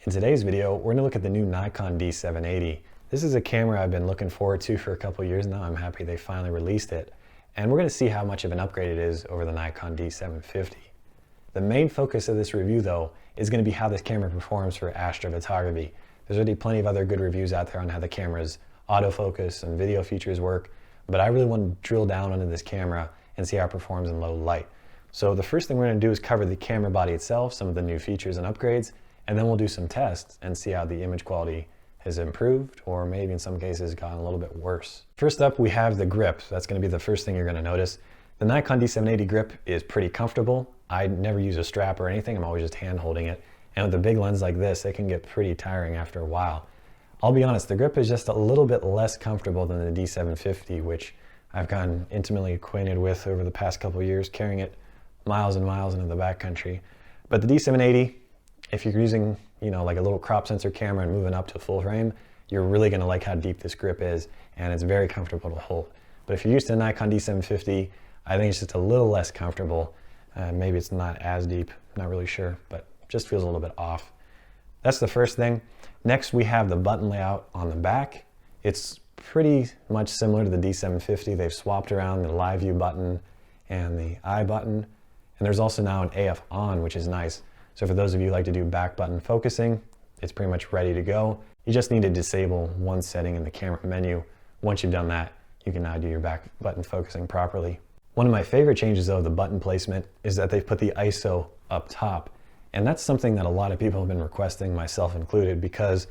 In today's video, we're going to look at the new Nikon D780. This is a camera I've been looking forward to for a couple years now. I'm happy they finally released it. And we're going to see how much of an upgrade it is over the Nikon D750. The main focus of this review, though, is going to be how this camera performs for astrophotography. There's already plenty of other good reviews out there on how the camera's autofocus and video features work, but I really want to drill down into this camera and see how it performs in low light. So the first thing we're going to do is cover the camera body itself, some of the new features and upgrades, and then we'll do some tests and see how the image quality has improved, or maybe in some cases gotten a little bit worse. First up, we have the grip. That's going to be the first thing you're going to notice. The Nikon D780 grip is pretty comfortable. I never use a strap or anything. I'm always just hand holding it. And with a big lens like this, it can get pretty tiring after a while. I'll be honest, the grip is just a little bit less comfortable than the D750, which I've gotten intimately acquainted with over the past couple of years, carrying it miles and miles into the backcountry. But the D780, if you're using, like a little crop sensor camera and moving up to full frame, you're really going to like how deep this grip is, and it's very comfortable to hold. But if you're used to the Nikon D750, I think it's just a little less comfortable. Maybe it's not as deep, not really sure, but just feels a little bit off. That's the first thing. Next, we have the button layout on the back. It's pretty much similar to the D750. They've swapped around the live view button and the I button. And there's also now an AF on, which is nice. So for those of you who like to do back button focusing, it's pretty much ready to go. You just need to disable one setting in the camera menu. Once you've done that, you can now do your back button focusing properly. One of my favorite changes though of the button placement is that they've put the ISO up top. And that's something that a lot of people have been requesting, myself included, because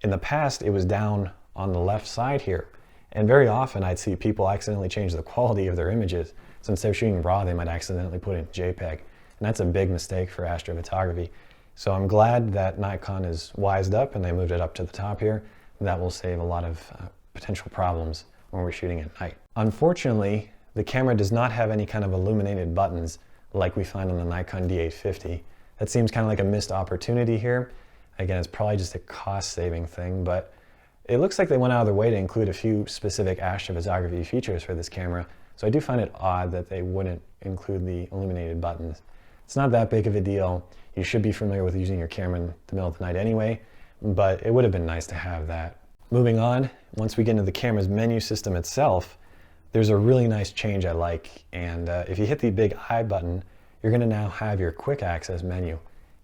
in the past it was down on the left side here. And very often I'd see people accidentally change the quality of their images. So instead of shooting RAW, they might accidentally put in JPEG. And that's a big mistake for astrophotography. So I'm glad that Nikon is wised up and they moved it up to the top here. That will save a lot of potential problems when we're shooting at night. Unfortunately, the camera does not have any kind of illuminated buttons like we find on the Nikon D850. That seems kind of like a missed opportunity here. Again, it's probably just a cost-saving thing, but it looks like they went out of their way to include a few specific astrophotography features for this camera. So I do find it odd that they wouldn't include the illuminated buttons. It's not that big of a deal. You should be familiar with using your camera in the middle of the night anyway, but it would have been nice to have that. Moving on, once we get into the camera's menu system itself, there's a really nice change I like. And if you hit the big I button, you're going to now have your quick access menu.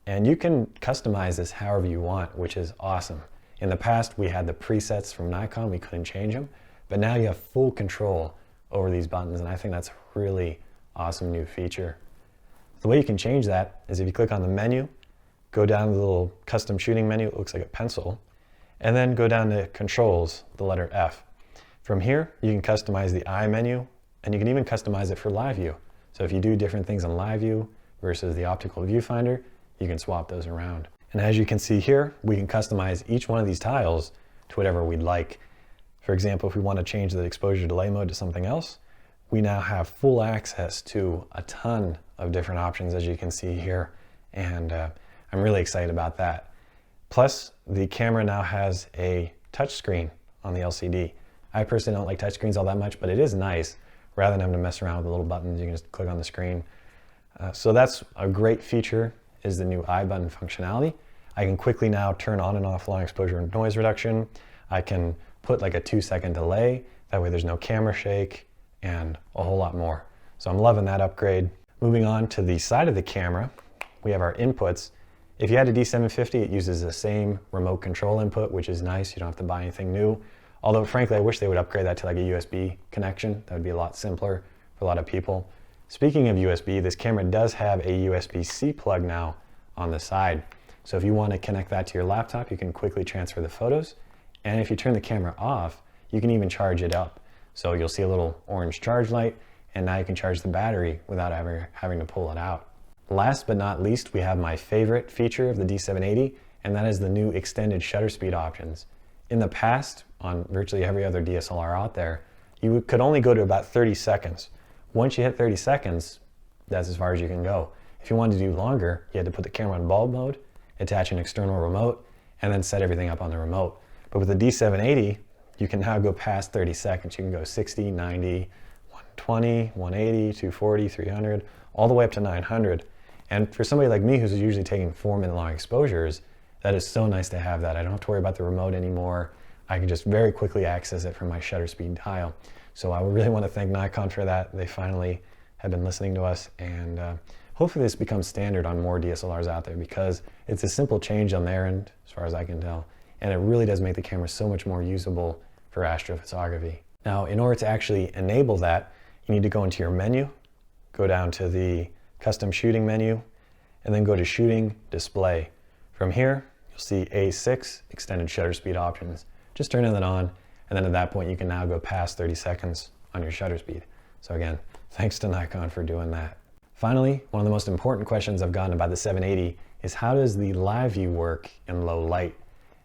And you can customize this however you want, which is awesome. In the past, we had the presets from Nikon, we couldn't change them, but now you have full control over these buttons, and I think that's a really awesome new feature. The way you can change that is if you click on the menu, go down to the little custom shooting menu, it looks like a pencil, and then go down to controls, the letter F. From here, you can customize the I menu, and you can even customize it for live view. So if you do different things in live view versus the optical viewfinder, you can swap those around. And as you can see here, we can customize each one of these tiles to whatever we'd like. For example, if we want to change the exposure delay mode to something else, we now have full access to a ton of different options, as you can see here. And I'm really excited about that. Plus, the camera now has a touch screen on the LCD. I personally don't like touchscreens all that much, but it is nice. Rather than having to mess around with the little buttons, you can just click on the screen. So that's a great feature, is the new I button functionality. I can quickly now turn on and off long exposure and noise reduction. I can put like a 2-second delay. That way there's no camera shake and a whole lot more. So I'm loving that upgrade. Moving on to the side of the camera, we have our inputs. If you had a D750, it uses the same remote control input, which is nice. You don't have to buy anything new. Although frankly, I wish they would upgrade that to like a USB connection. That would be a lot simpler for a lot of people. Speaking of USB, this camera does have a USB-C plug now on the side. So if you want to connect that to your laptop, you can quickly transfer the photos. And if you turn the camera off, you can even charge it up. So you'll see a little orange charge light, and now you can charge the battery without ever having to pull it out. Last but not least, we have my favorite feature of the D780, and that is the new extended shutter speed options. In the past, on virtually every other DSLR out there, you could only go to about 30 seconds. Once you hit 30 seconds, that's as far as you can go. If you wanted to do longer, you had to put the camera in bulb mode, attach an external remote, and then set everything up on the remote. But with the D780, you can now go past 30 seconds. You can go 60, 90, 120, 180, 240, 300, all the way up to 900. And for somebody like me who's usually taking 4-minute long exposures, That is so nice to have that. I don't have to worry about the remote anymore. I can just very quickly access it from my shutter speed dial. So I really want to thank Nikon for that. They finally have been listening to us, and hopefully this becomes standard on more DSLRs out there, because it's a simple change on their end, as far as I can tell, and it really does make the camera so much more usable for astrophotography. Now, in order to actually enable that, you need to go into your menu, go down to the custom shooting menu, and then go to shooting display. From here, you'll see A6 extended shutter speed options. Just turn that on, and then at that point you can now go past 30 seconds on your shutter speed. So again, thanks to Nikon for doing that. Finally, one of the most important questions I've gotten about the 780 is, how does the live view work in low light?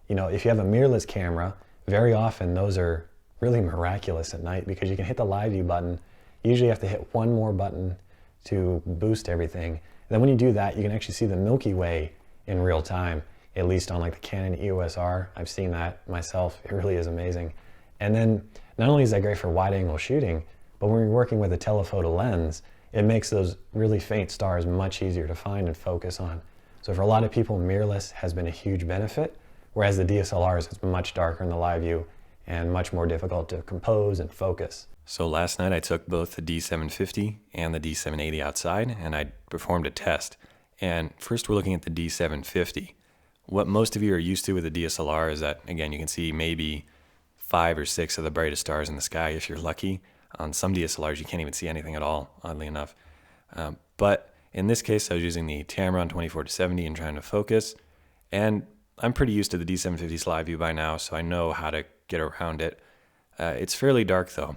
You know, if you have a mirrorless camera, very often those are really miraculous at night, because you can hit the live view button. You usually have to hit one more button to boost everything. And then when you do that, you can actually see the Milky Way in real time, at least on like the Canon EOS R. I've seen that myself. It really is amazing. And then not only is that great for wide angle shooting, but when you're working with a telephoto lens, it makes those really faint stars much easier to find and focus on. So for a lot of people, mirrorless has been a huge benefit, whereas the DSLRs, it's much darker in the live view and much more difficult to compose and focus. So last night I took both the D750 and the D780 outside, and I performed a test. And first we're looking at the D750. What most of you are used to with the DSLR is that, again, you can see maybe 5 or 6 of the brightest stars in the sky if you're lucky. On some DSLRs, you can't even see anything at all, oddly enough. But in this case, I was using the Tamron 24-70 and trying to focus. And I'm pretty used to the D750's live view by now, so I know how to get around it. It's fairly dark though.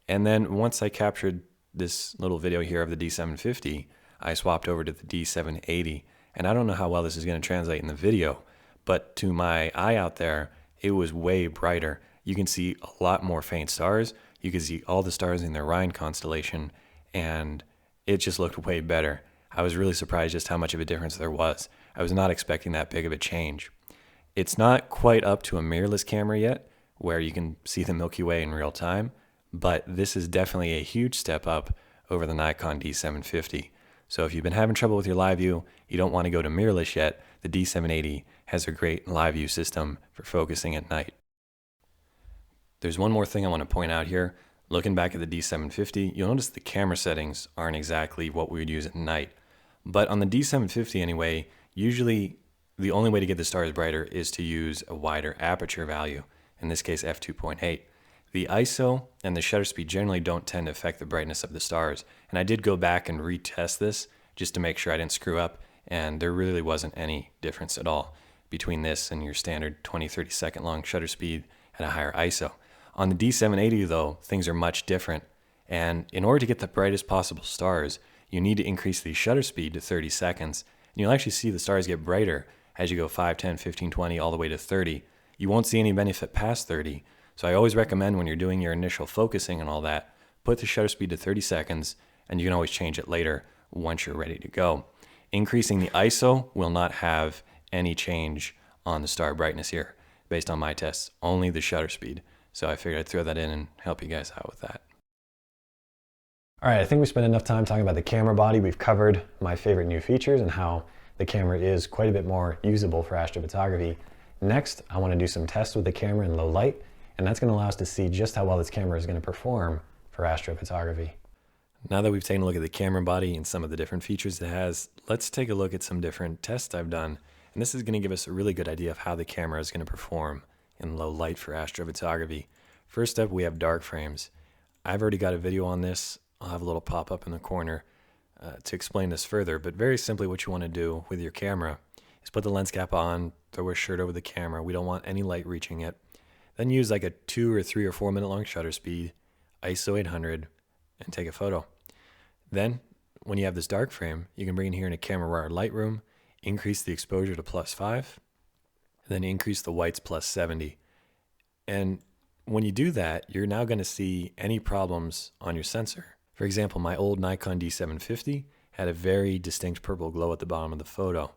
And then once I captured this little video here of the D750, I swapped over to the D780. And I don't know how well this is going to translate in the video, but to my eye out there, it was way brighter. You can see a lot more faint stars. You can see all the stars in the Orion constellation, and it just looked way better. I was really surprised just how much of a difference there was. I was not expecting that big of a change. It's not quite up to a mirrorless camera yet, where you can see the Milky Way in real time, but this is definitely a huge step up over the Nikon D750. So if you've been having trouble with your live view, you don't want to go to mirrorless yet, the D780 has a great live view system for focusing at night. There's one more thing I want to point out here. Looking back at the D750, you'll notice the camera settings aren't exactly what we would use at night. But on the D750 anyway, usually the only way to get the stars brighter is to use a wider aperture value, in this case f2.8. The ISO and the shutter speed generally don't tend to affect the brightness of the stars. And I did go back and retest this just to make sure I didn't screw up, and there really wasn't any difference at all between this and your standard 20-30 second long shutter speed at a higher ISO. On the D780 though, things are much different, and in order to get the brightest possible stars, you need to increase the shutter speed to 30 seconds, and you'll actually see the stars get brighter as you go 5, 10, 15, 20, all the way to 30. You won't see any benefit past 30, so I always recommend when you're doing your initial focusing and all that, put the shutter speed to 30 seconds, and you can always change it later once you're ready to go. Increasing the ISO will not have any change on the star brightness here, based on my tests, only the shutter speed. So I figured I'd throw that in and help you guys out with that. All right, I think we spent enough time talking about the camera body. We've covered my favorite new features and how the camera is quite a bit more usable for astrophotography. Next, I want to do some tests with the camera in low light, and that's going to allow us to see just how well this camera is going to perform for astrophotography. Now that we've taken a look at the camera body and some of the different features it has, let's take a look at some different tests I've done. And this is going to give us a really good idea of how the camera is going to perform in low light for astrophotography. First up, we have dark frames. I've already got a video on this. I'll have a little pop-up in the corner to explain this further, but very simply what you want to do with your camera is put the lens cap on, throw a shirt over the camera. We don't want any light reaching it. Then use like a 2 or 3 or 4 minute long shutter speed, ISO 800, and take a photo. Then, when you have this dark frame, you can bring in here in a camera raw Lightroom, increase the exposure to +5, then increase the whites +70. And when you do that, you're now going to see any problems on your sensor. For example, my old Nikon D750 had a very distinct purple glow at the bottom of the photo.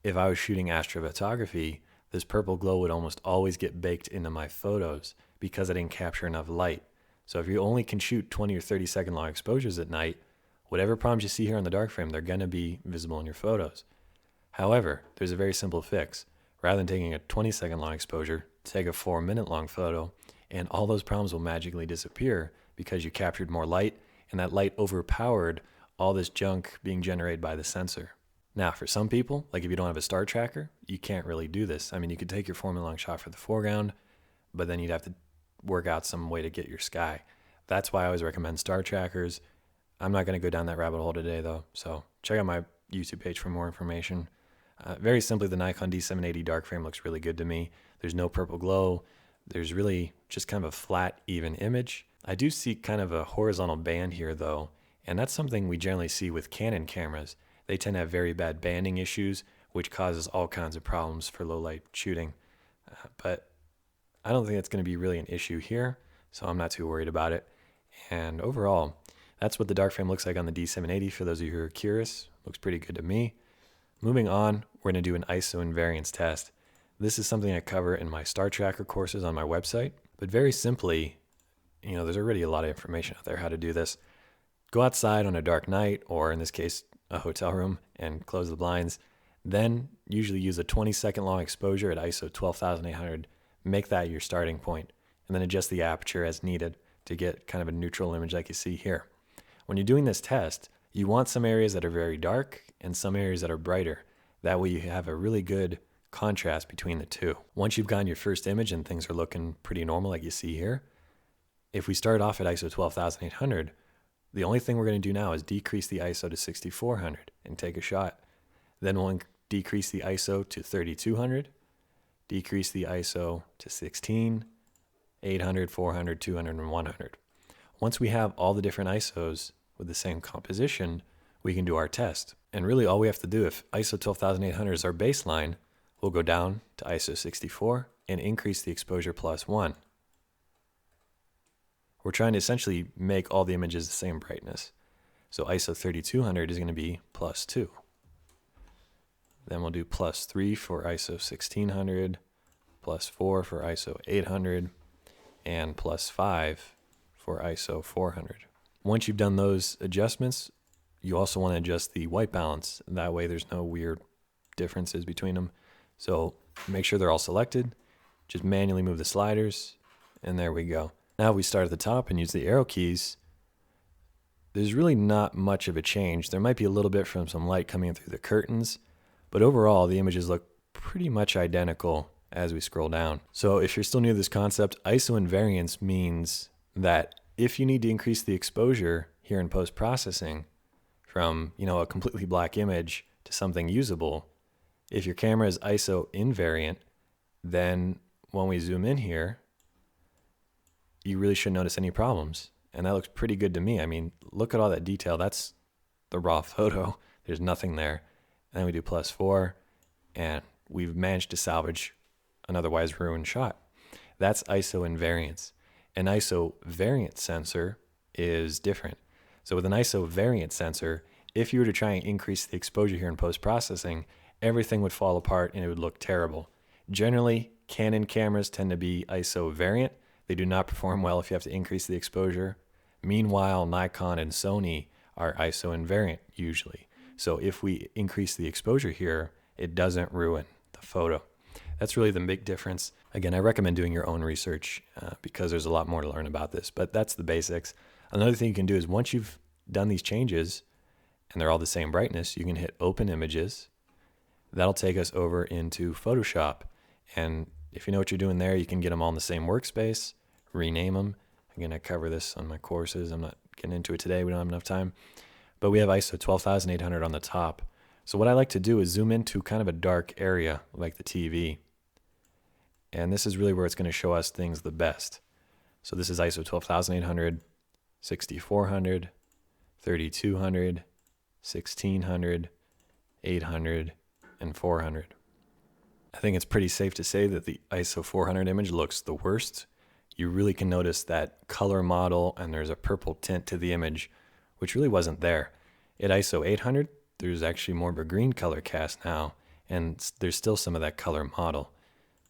If I was shooting astrophotography, this purple glow would almost always get baked into my photos because I didn't capture enough light. So if you only can shoot 20 or 30 second long exposures at night, whatever problems you see here on the dark frame, they're going to be visible in your photos. However, there's a very simple fix. rather than taking a 20-second long exposure, take a 4-minute long photo, and all those problems will magically disappear because you captured more light, and that light overpowered all this junk being generated by the sensor. Now, for some people, like if you don't have a star tracker, you can't really do this. I mean, you could take your 4-minute long shot for the foreground, but then you'd have to work out some way to get your sky. That's why I always recommend star trackers. I'm not going to go down that rabbit hole today, though, so check out my YouTube page for more information. Very simply, the Nikon D780 dark frame looks really good to me. There's no purple glow. There's really just kind of a flat, even image. I do see kind of a horizontal band here, though, and that's something we generally see with Canon cameras. They tend to have very bad banding issues, which causes all kinds of problems for low light shooting. But I don't think that's going to be really an issue here, so I'm not too worried about it. And overall, that's what the dark frame looks like on the D780 for those of you who are curious. Looks pretty good to me. Moving on, we're going to do an ISO invariance test. This is something I cover in my Star Tracker courses on my website, but very simply, there's already a lot of information out there how to do this. Go outside on a dark night, or in this case, a hotel room, and close the blinds. Then usually use a 20-second long exposure at ISO 12,800. Make that your starting point, and then adjust the aperture as needed to get kind of a neutral image like you see here. When you're doing this test, you want some areas that are very dark and some areas that are brighter. That way you have a really good contrast between the two. Once you've gotten your first image and things are looking pretty normal like you see here, if we start off at ISO 12,800, the only thing we're going to do now is decrease the ISO to 6400 and take a shot. Then we'll decrease the ISO to 3200, decrease the ISO to 16, 800, 400, 200, and 100. Once we have all the different ISOs with the same composition, we can do our test. And really all we have to do, if ISO 12,800 is our baseline, we'll go down to ISO 64 and increase the exposure +1. We're trying to essentially make all the images the same brightness. So ISO 3200 is going to be +2. Then we'll do +3 for ISO 1600, +4 for ISO 800, and +5 for ISO 400. Once you've done those adjustments, you also want to adjust the white balance. That way there's no weird differences between them. So make sure they're all selected. Just manually move the sliders, and there we go. Now we start at the top and use the arrow keys. There's really not much of a change. There might be a little bit from some light coming in through the curtains, but overall the images look pretty much identical as we scroll down. So if you're still new to this concept, ISO invariance means that if you need to increase the exposure here in post-processing from, a completely black image to something usable, if your camera is ISO invariant, then when we zoom in here, you really shouldn't notice any problems. And that looks pretty good to me. I mean, look at all that detail. That's the raw photo. There's nothing there. And then we do +4, and we've managed to salvage an otherwise ruined shot. That's ISO invariance. An ISO variant sensor is different. So with an ISO variant sensor, if you were to try and increase the exposure here in post-processing, everything would fall apart and it would look terrible. Generally, Canon cameras tend to be ISO variant. They do not perform well if you have to increase the exposure. Meanwhile, Nikon and Sony are ISO invariant usually. So if we increase the exposure here, it doesn't ruin the photo. That's really the big difference. Again, I recommend doing your own research because there's a lot more to learn about this, but that's the basics. Another thing you can do is once you've done these changes and they're all the same brightness, you can hit Open Images. That'll take us over into Photoshop. And if you know what you're doing there, you can get them all in the same workspace, rename them. Again, I cover this on my courses. I'm not getting into it today. We don't have enough time. But we have ISO 12,800 on the top. So what I like to do is zoom into kind of a dark area like the TV. And this is really where it's going to show us things the best. So this is ISO 12,800, 6400, 3200, 1600, 800, and 400. I think it's pretty safe to say that the ISO 400 image looks the worst. You really can notice that color model, and there's a purple tint to the image, which really wasn't there. At ISO 800, there's actually more of a green color cast now, and there's still some of that color model.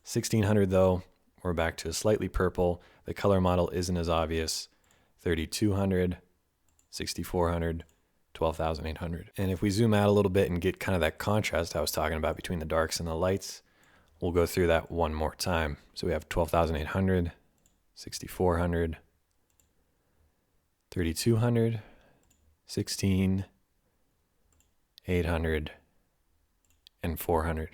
1600 though, we're back to slightly purple. The color model isn't as obvious. 3200, 6400, 12,800. And if we zoom out a little bit and get kind of that contrast I was talking about between the darks and the lights, we'll go through that one more time. So we have 12,800, 6,400, 3,200, 16, 800, and 400.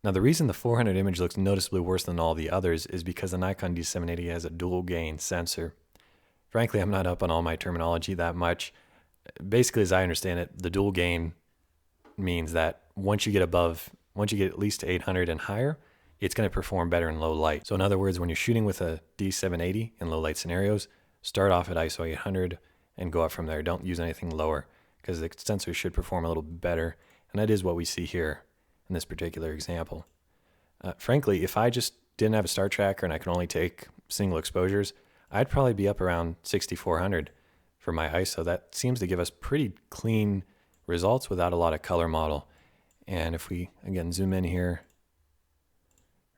Now the reason the 400 image looks noticeably worse than all the others is because the Nikon D780 has a dual gain sensor. Frankly, I'm not up on all my terminology that much. Basically, as I understand it, the dual gain means that once you get at least to 800 and higher, it's going to perform better in low light. So in other words, when you're shooting with a D780 in low light scenarios, start off at ISO 800 and go up from there. Don't use anything lower because the sensor should perform a little better. And that is what we see here in this particular example. Frankly, if I just didn't have a star tracker and I could only take single exposures, I'd probably be up around 6,400 for my ISO. That seems to give us pretty clean results without a lot of color model. And if we, again, zoom in here,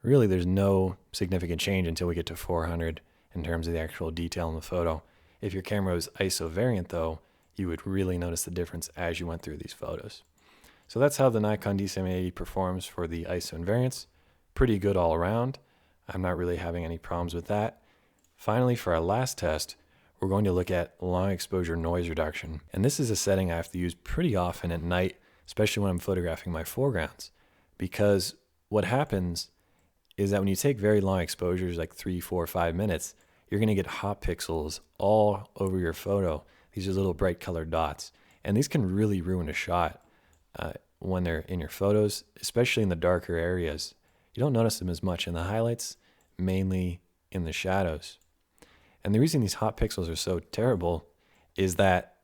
really there's no significant change until we get to 400 in terms of the actual detail in the photo. If your camera was ISO variant though, you would really notice the difference as you went through these photos. So that's how the Nikon D780 performs for the ISO invariance. Pretty good all around. I'm not really having any problems with that. Finally, for our last test, we're going to look at long exposure noise reduction. And this is a setting I have to use pretty often at night, especially when I'm photographing my foregrounds. Because what happens is that when you take very long exposures, like 3, 4, 5 minutes, you're going to get hot pixels all over your photo. These are little bright colored dots. And these can really ruin a shot when they're in your photos, especially in the darker areas. You don't notice them as much in the highlights, mainly in the shadows. And the reason these hot pixels are so terrible is that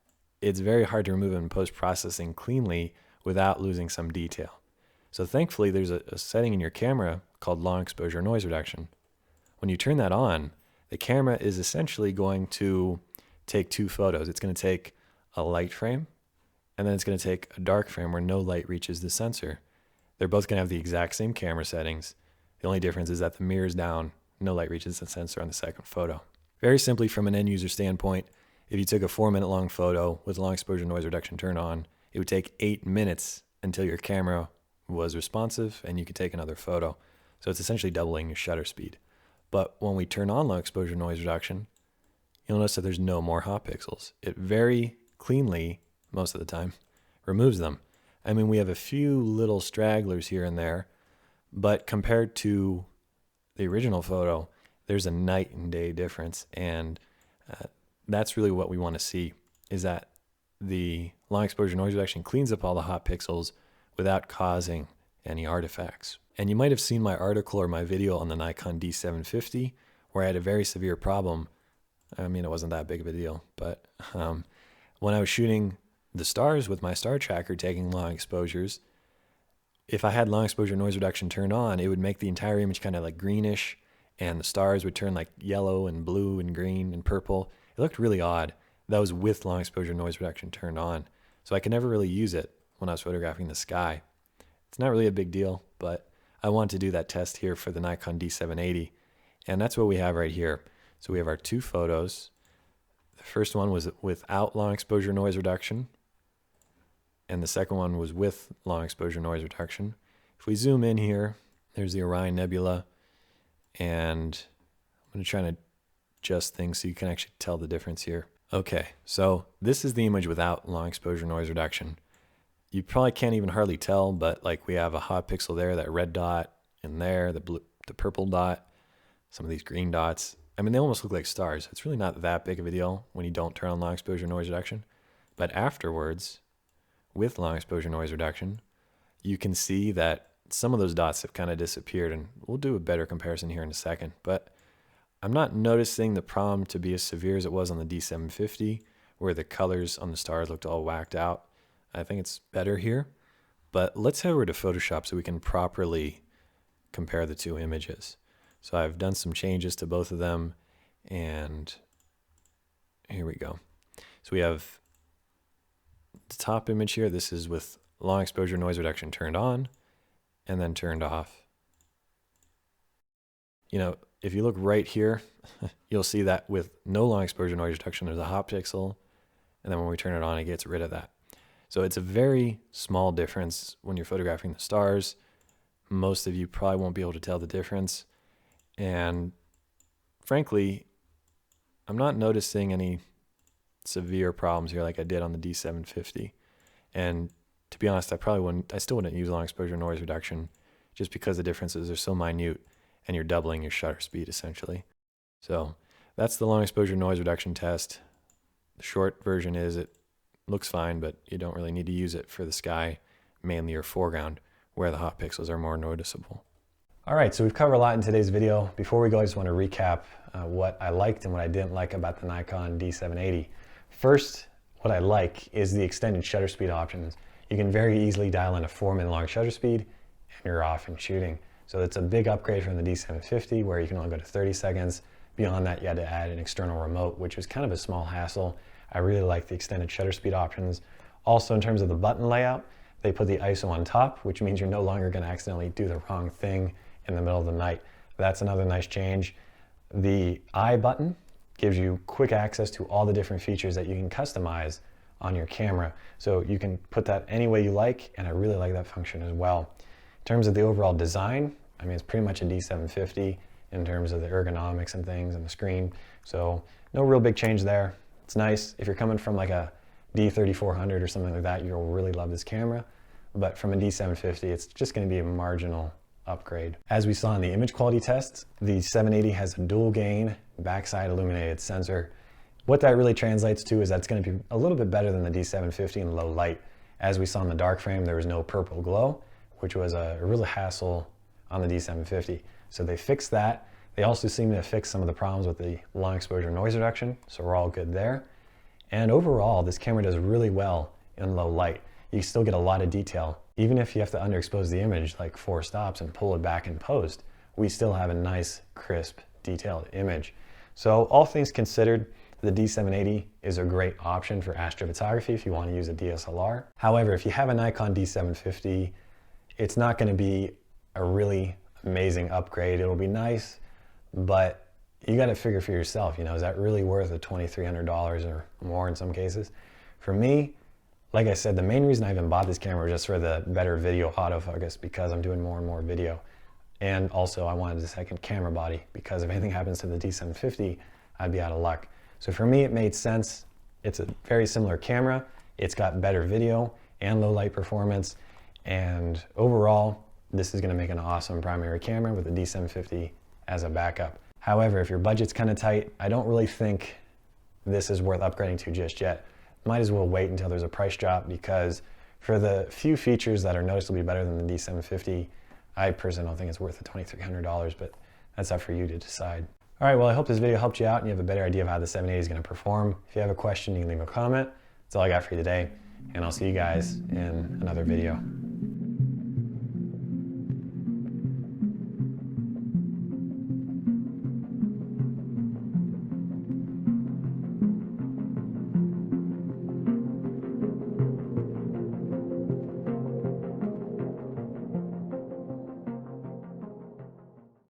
it's very hard to remove them in post-processing cleanly without losing some detail. So thankfully, there's a setting in your camera called long exposure noise reduction. When you turn that on, the camera is essentially going to take two photos. It's going to take a light frame, and then it's going to take a dark frame where no light reaches the sensor. They're both going to have the exact same camera settings. The only difference is that the mirror's down, no light reaches the sensor on the second photo. Very simply, from an end user standpoint, if you took a 4-minute long photo with long exposure noise reduction turned on, it would take 8 minutes until your camera was responsive and you could take another photo. So it's essentially doubling your shutter speed. But when we turn on long exposure noise reduction, you'll notice that there's no more hot pixels. It very cleanly, most of the time, removes them. I mean, we have a few little stragglers here and there, but compared to the original photo, there's a night and day difference. And that's really what we want to see, is that the long exposure noise reduction cleans up all the hot pixels without causing any artifacts. And you might have seen my article or my video on the Nikon D750 where I had a very severe problem. I mean, it wasn't that big of a deal, but when I was shooting the stars with my star tracker taking long exposures, if I had long exposure noise reduction turned on, it would make the entire image kind of like greenish, and the stars would turn like yellow and blue and green and purple. It looked really odd. That was with long exposure noise reduction turned on. So I could never really use it when I was photographing the sky. It's not really a big deal, but I want to do that test here for the Nikon D780. And that's what we have right here. So we have our two photos. The first one was without long exposure noise reduction, and the second one was with long exposure noise reduction. If we zoom in here, there's the Orion Nebula, and I'm going to try to adjust things so you can actually tell the difference here. Okay, so this is the image without long exposure noise reduction. You probably can't even hardly tell, but like we have a hot pixel there, that red dot in there, the purple dot, some of these green dots. I mean, they almost look like stars. It's really not that big of a deal when you don't turn on long exposure noise reduction. But afterwards, with long exposure noise reduction, you can see that some of those dots have kind of disappeared, and we'll do a better comparison here in a second. But I'm not noticing the problem to be as severe as it was on the D750, where the colors on the stars looked all whacked out. I think it's better here. But let's head over to Photoshop so we can properly compare the two images. So I've done some changes to both of them, and here we go. So we have the top image here. This is with long exposure noise reduction turned on and then turned off. You know, if you look right here, you'll see that with no long exposure noise reduction, there's a hot pixel, and then when we turn it on, it gets rid of that. So it's a very small difference when you're photographing the stars. most of you probably won't be able to tell the difference. And frankly, I'm not noticing any severe problems here like I did on the D750. And to be honest, I still wouldn't use long exposure noise reduction just because the differences are so minute and you're doubling your shutter speed essentially. So that's the long exposure noise reduction test. The short version is it looks fine, but you don't really need to use it for the sky, mainly or foreground, where the hot pixels are more noticeable. All right, so we've covered a lot in today's video. Before we go, I just want to recap what I liked and what I didn't like about the Nikon D780. First, what I like is the extended shutter speed options. You can very easily dial in a 4-minute long shutter speed and you're off and shooting. So it's a big upgrade from the D750 where you can only go to 30 seconds. Beyond that, you had to add an external remote, which was kind of a small hassle. I really like the extended shutter speed options. Also, in terms of the button layout, they put the ISO on top, which means you're no longer going to accidentally do the wrong thing in the middle of the night. That's another nice change. The I button gives you quick access to all the different features that you can customize on your camera. So you can put that any way you like, and I really like that function as well. In terms of the overall design, I mean, it's pretty much a D750 in terms of the ergonomics and things and the screen. So no real big change there. It's nice. If you're coming from like a D3400 or something like that, you'll really love this camera. But from a D750, it's just going to be a marginal upgrade. As we saw in the image quality tests, the 780 has a dual gain backside illuminated sensor. What that really translates to is that's going to be a little bit better than the D750 in low light. As we saw in the dark frame, there was no purple glow, which was a real hassle on the D750. So they fixed that. They also seem to fix some of the problems with the long exposure noise reduction, so we're all good there. And overall, this camera does really well in low light. You still get a lot of detail. Even if you have to underexpose the image like 4 stops and pull it back in post, we still have a nice, crisp, detailed image. So all things considered, the D780 is a great option for astrophotography if you want to use a DSLR. However, if you have a Nikon D750, it's not going to be a really amazing upgrade. It'll be nice, but you got to figure for yourself, is that really worth the $2,300 or more in some cases? For me, like I said, the main reason I even bought this camera was just for the better video autofocus because I'm doing more and more video. And also I wanted a second camera body because if anything happens to the D750, I'd be out of luck. So for me, it made sense. It's a very similar camera. It's got better video and low light performance. And overall, this is gonna make an awesome primary camera with the D750 as a backup. However, if your budget's kind of tight, I don't really think this is worth upgrading to just yet. Might as well wait until there's a price drop because for the few features that are noticeably better than the D750, I personally don't think it's worth the $2,300, but that's up for you to decide. All right, well, I hope this video helped you out and you have a better idea of how the 780 is going to perform. If you have a question, you can leave a comment. That's all I got for you today, and I'll see you guys in another video.